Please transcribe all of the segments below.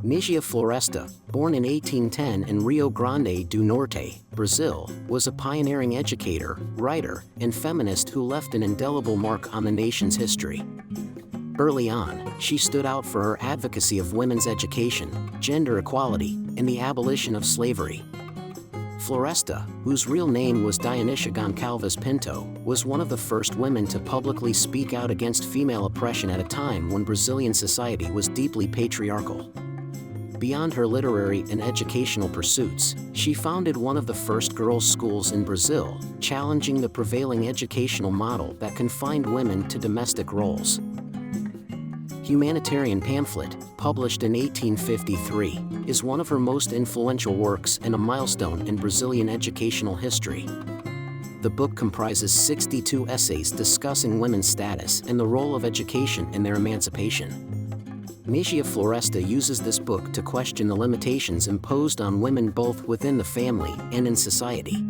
Nísia Floresta, born in 1810 in Rio Grande do Norte, Brazil, was a pioneering educator, writer, and feminist who left an indelible mark on the nation's history. Early on, she stood out for her advocacy of women's education, gender equality, and the abolition of slavery. Floresta, whose real name was Dionísia Gonçalves Pinto, was one of the first women to publicly speak out against female oppression at a time when Brazilian society was deeply patriarchal. Beyond her literary and educational pursuits, she founded one of the first girls' schools in Brazil, challenging the prevailing educational model that confined women to domestic roles. Humanitarian Pamphlet, published in 1853, is one of her most influential works and a milestone in Brazilian educational history. The book comprises 62 essays discussing women's status and the role of education in their emancipation. Nísia Floresta uses this book to question the limitations imposed on women both within the family and in society.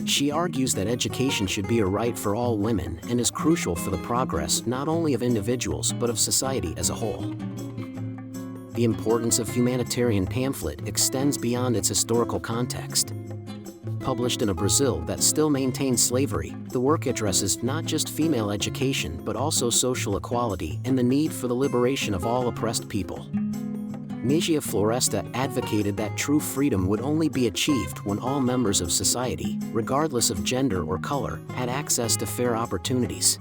She argues that education should be a right for all women and is crucial for the progress not only of individuals but of society as a whole. The importance of Humanitarian Pamphlet extends beyond its historical context. Published in a Brazil that still maintains slavery, the work addresses not just female education but also social equality and the need for the liberation of all oppressed people. Nísia Floresta advocated that true freedom would only be achieved when all members of society, regardless of gender or color, had access to fair opportunities.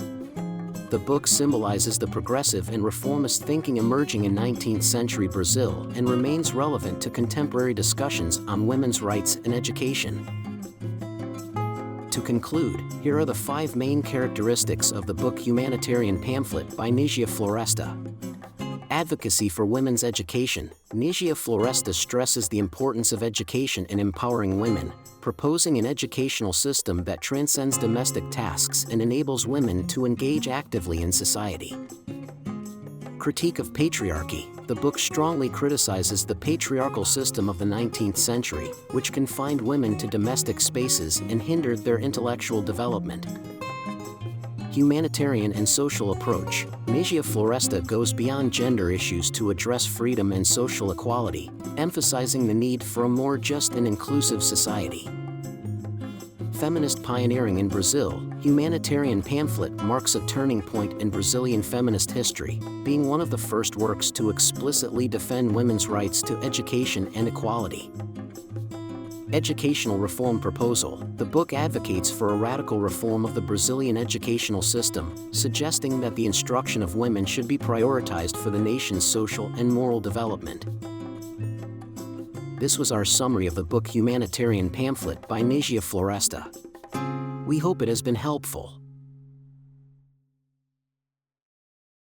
The book symbolizes the progressive and reformist thinking emerging in 19th century Brazil and remains relevant to contemporary discussions on women's rights and education. To conclude, here are the 5 main characteristics of the book Humanitarian Pamphlet by Nísia Floresta. Advocacy for women's education. Nísia Floresta stresses the importance of education in empowering women, proposing an educational system that transcends domestic tasks and enables women to engage actively in society. Critique of patriarchy. The book strongly criticizes the patriarchal system of the 19th century, which confined women to domestic spaces and hindered their intellectual development. Humanitarian and social approach. Nísia Floresta goes beyond gender issues to address freedom and social equality, emphasizing the need for a more just and inclusive society. Feminist pioneering in Brazil. Humanitarian Pamphlet marks a turning point in Brazilian feminist history, being one of the first works to explicitly defend women's rights to education and equality. Educational reform proposal. The book advocates for a radical reform of the Brazilian educational system, suggesting that the instruction of women should be prioritized for the nation's social and moral development. This was our summary of the book Humanitarian Pamphlet by Nísia Floresta. We hope it has been helpful.